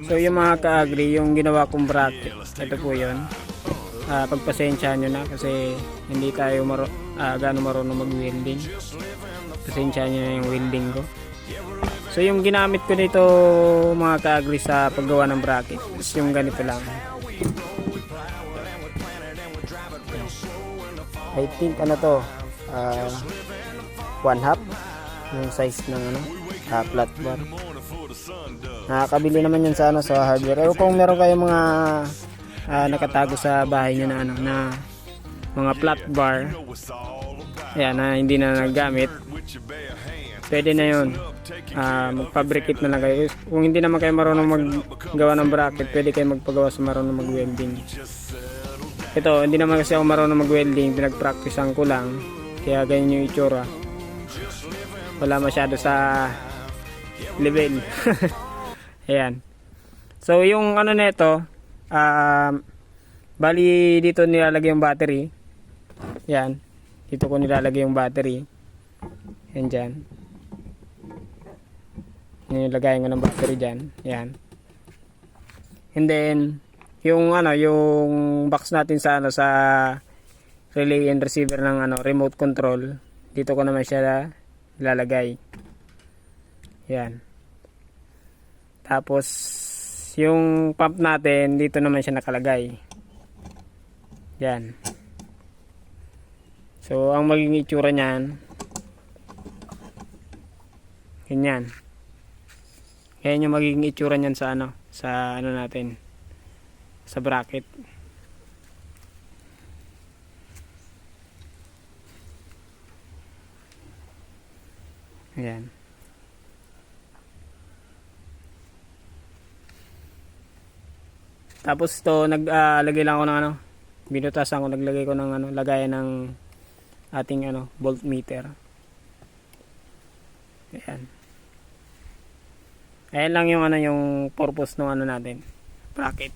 So yung mga ka-agri, yung ginawa kong bracket, ito po yun. Pagpasensyahan nyo na kasi hindi tayo gano'ng marunong mag-welding. Pasensyahan nyo na yung welding ko. So yung ginamit ko nito mga ka-agri sa paggawa ng bracket is yung ganito lang. I think ano to, 1/2 yung size ng flat bar. Nakakabili naman yan sa sa hardware. Ewan kung meron kayong mga nakatago sa bahay nyo na na mga flat bar. Ayan, na hindi na nagamit. Pwede na yun. Mag-fabricate na lang kayo. Kung hindi naman kayo marunong maggawa ng bracket, pwede kayo magpagawa sa marunong mag-welding. Ito, hindi naman kasi ako marunong mag-welding, pinag-practicean ko lang. Kaya ganyan yung itsura. Wala masyado sa level. Ayan. So, yung nito, bali dito nilalagay yung battery. Ayan. Dito ko nilalagay yung battery. Ayan dyan. Nilagay ko ng battery dyan. Ayan. And then, yung yung box natin sa sa relay and receiver ng remote control, dito ko naman siya ilalagay. Yan. Tapos yung pump natin dito naman siya nakalagay. Yan. So ang magiging itsura niyan, ganyan. Yan yung magiging itsura niyan sa sa natin, sa bracket. Ayan. Tapos to naglagay lang ako ng binutasan ko, naglagay ko ng lagayan ng ating voltmeter. Ayan. Ayan lang yung yung purpose ng natin, bracket.